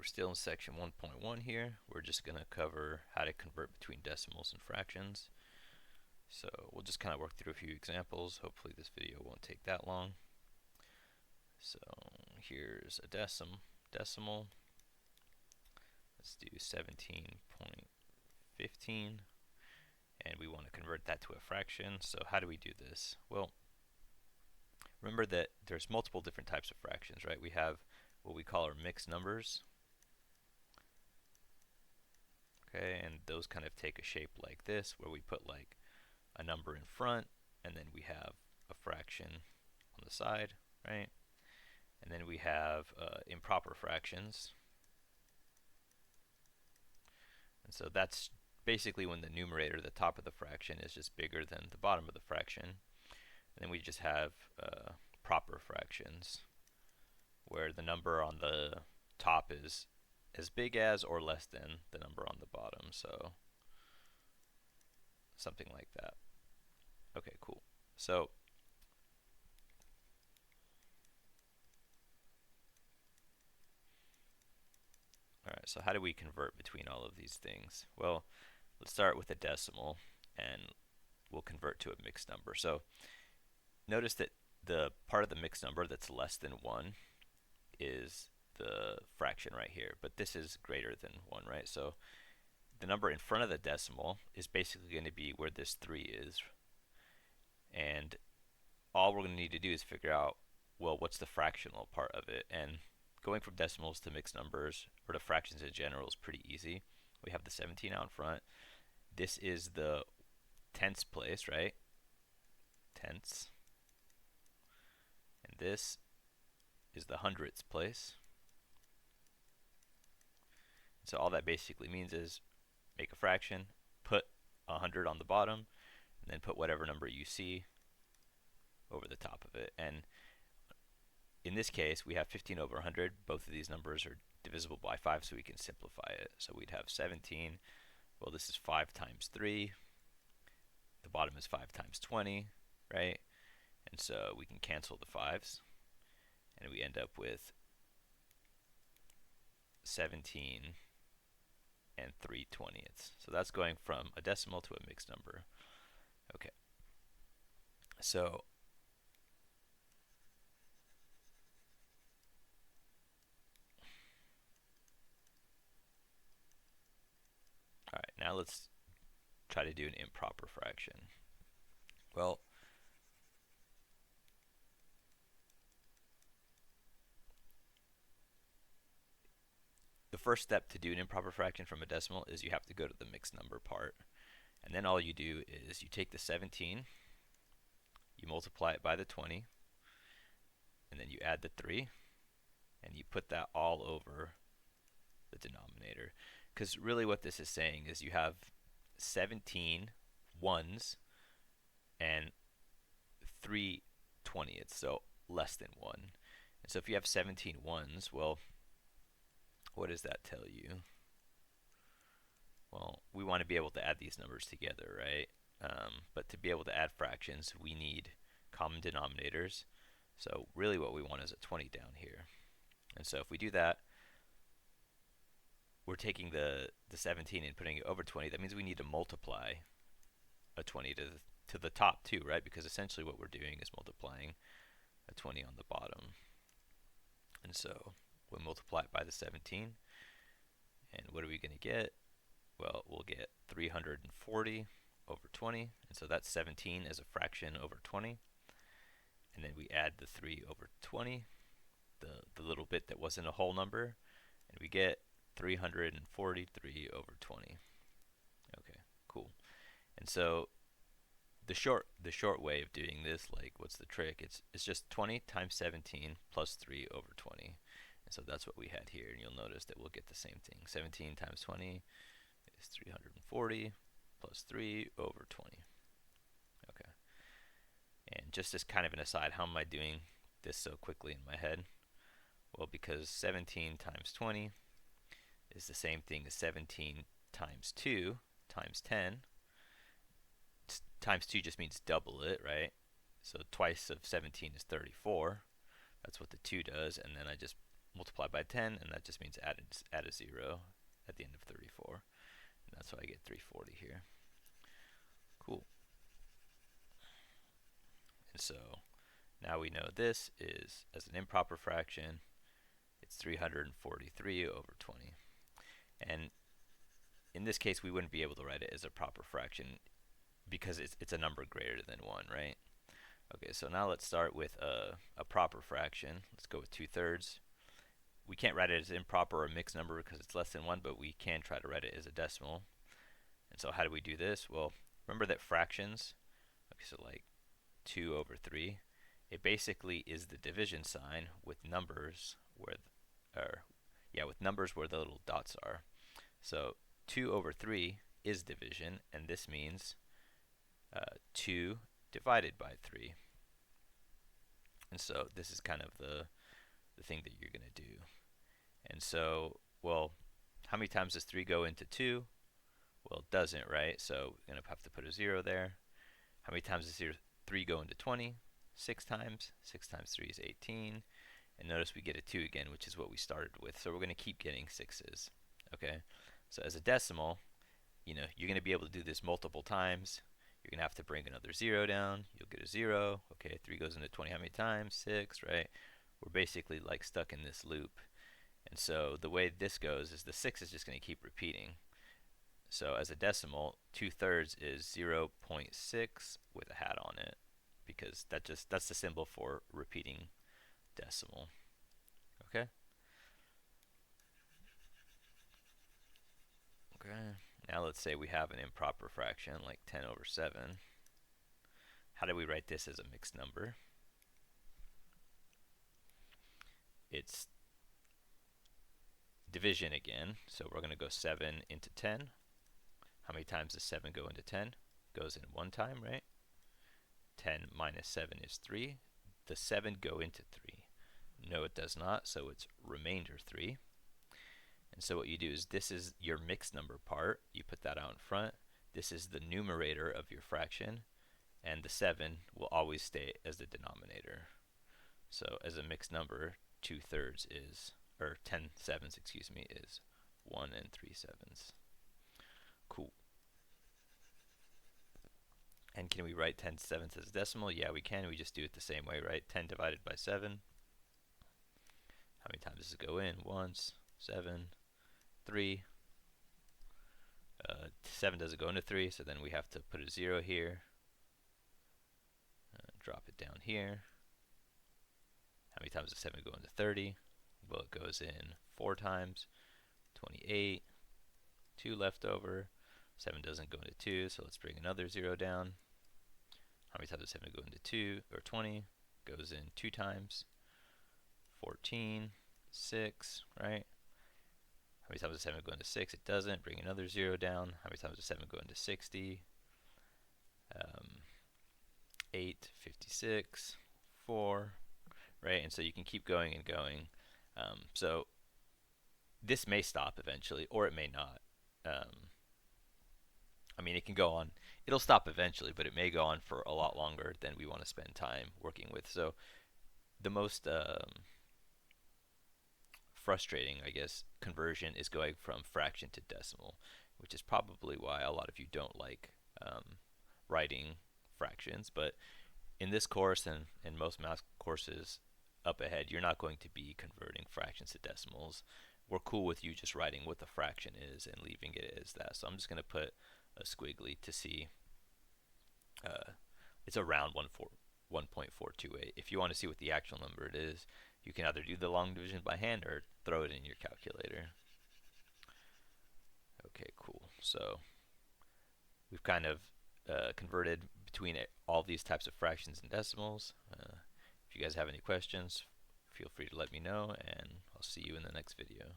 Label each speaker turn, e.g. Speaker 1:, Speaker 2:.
Speaker 1: we're still in section 1.1 here. We're just going to cover how to convert between decimals and fractions. So we'll just kind of work through a few examples. Hopefully this video won't take that long. So here's a decimal. Let's do 17.15, and we want to convert that to a fraction. So how do we do this? Well, remember that there's multiple different types of fractions, right? We have what we call our mixed numbers. Okay, and those kind of take a shape like this, where we put like a number in front, and then we have a fraction on the side, right? And then we have improper fractions. And so that's basically when the numerator, the top of the fraction, is just bigger than the bottom of the fraction. And then we just have proper fractions, where the number on the top is as big as or less than the number on the bottom. So something like that. Okay, cool. So alright, so how do we convert between all of these things? Well, let's start with a decimal, and we'll convert to a mixed number. So notice that the part of the mixed number that's less than 1 is the fraction right here, but this is greater than 1, right? So the number in front of the decimal is basically going to be where this 3 is, and all we're going to need to do is figure out, well, what's the fractional part of it? And going from decimals to mixed numbers, or to fractions in general, is pretty easy. We have the 17 out in front. This is the tenths place, right? Tenths. And this is the hundredths place. So all that basically means is make a fraction, put 100 on the bottom, and then put whatever number you see over the top of it. And in this case, we have 15 over 100. Both of these numbers are divisible by 5, so we can simplify it. So we'd have 17. Well, this is 5 times 3. The bottom is 5 times 20, right? And so we can cancel the 5s, and we end up with 17 and 3/20. So that's going from a decimal to a mixed number. Okay. So all right, now let's try to do an improper fraction. Well, the first step to do an improper fraction from a decimal is you have to go to the mixed number part. And then all you do is you take the 17, you multiply it by the 20, and then you add the 3, and you put that all over the denominator. Because really what this is saying is you have 17 ones and 3/20, so less than 1. And so if you have 17 ones, well, what does that tell you? Well, we want to be able to add these numbers together, right? But to be able to add fractions, we need common denominators. So really what we want is a 20 down here. And so if we do that, we're taking the 17 and putting it over 20. That means we need to multiply a 20 to the top too, right? Because essentially what we're doing is multiplying a 20 on the bottom. And so we'll multiply it by the 17. And what are we going to get? Well, we'll get 340 over 20. And so that's 17 as a fraction over 20. And then we add the 3 over 20, the little bit that wasn't a whole number, and we get 343 over 20. Okay, cool. And so the short way of doing this, like what's the trick? It's just 20 times 17 plus 3 over 20. And so that's what we had here, and you'll notice that we'll get the same thing. 17 times 20 is 340 plus 3 over 20. Okay. And just as kind of an aside, how am I doing this so quickly in my head? Well, because 17 times 20 is the same thing as 17 times 2 times 10. Times 2 just means double it, right? So twice of 17 is 34. That's what the 2 does, and then I just multiply by 10, and that just means add a 0 at the end of 34. And that's why I get 340 here. Cool. And so now we know this is, as an improper fraction, it's 343 over 20. And in this case, we wouldn't be able to write it as a proper fraction because it's a number greater than 1, right? Okay, so now let's start with a proper fraction. Let's go with 2/3. We can't write it as improper or mixed number because it's less than 1, but we can try to write it as a decimal. And so how do we do this? Well, remember that fractions, okay, so like 2 over 3, it basically is the division sign with numbers where, with numbers where the little dots are. So 2 over 3 is division, and this means 2 divided by 3. And so this is kind of the thing that you're going to do. And so, well, how many times does 3 go into 2? Well, it doesn't, right? So we're going to have to put a 0 there. How many times does 3 go into 20? 6 times. 6 times 3 is 18. And notice we get a 2 again, which is what we started with. So we're going to keep getting 6's. Okay? So as a decimal, you're going to be able to do this multiple times. You're going to have to bring another 0 down. You'll get a 0. Okay, 3 goes into 20 how many times? 6, right? We're basically like stuck in this loop. And so the way this goes is the 6 is just going to keep repeating. So as a decimal, 2/3 is 0.6 with a hat on it, because that's the symbol for repeating decimal. Okay? Okay. Now let's say we have an improper fraction like 10 over 7. How do we write this as a mixed number? It's division again, so we're going to go 7 into 10. How many times does 7 go into 10? Goes in 1 time, right? 10 minus 7 is 3. Does 7 go into 3? No, it does not, so it's remainder 3. And so what you do is, this is your mixed number part. You put that out in front. This is the numerator of your fraction, and the 7 will always stay as the denominator. So as a mixed number, 2/3 is, or 10/7, excuse me, is 1 3/7. Cool. And can we write 10/7 as a decimal? Yeah, we can. We just do it the same way, right? 10 divided by 7. How many times does it go in? Once. 7. 3. 7 doesn't go into 3, so then we have to put a 0 here. Drop it down here. How many times does 7 go into 30? Well, it goes in 4 times. 28. 2 left over. 7 doesn't go into 2, so let's bring another 0 down. How many times does 7 go into 2, or 20? Goes in 2 times. 14. 6, right? How many times does 7 go into 6? It doesn't. Bring another 0 down. How many times does 7 go into 60? 8, 56, 4, right? And so you can keep going and going. So this may stop eventually, or it may not. I mean, it can go on. It'll stop eventually, but it may go on for a lot longer than we want to spend time working with. So the most frustrating, I guess, conversion is going from fraction to decimal, which is probably why a lot of you don't like writing fractions. But in this course and in most math courses up ahead, you're not going to be converting fractions to decimals. We're cool with you just writing what the fraction is and leaving it as that. So I'm just going to put a squiggly to see. It's around 1.428. If you want to see what the actual number it is, you can either do the long division by hand or throw it in your calculator. Okay, cool. So we've kind of converted between all these types of fractions and decimals. If you guys have any questions, feel free to let me know, and I'll see you in the next video.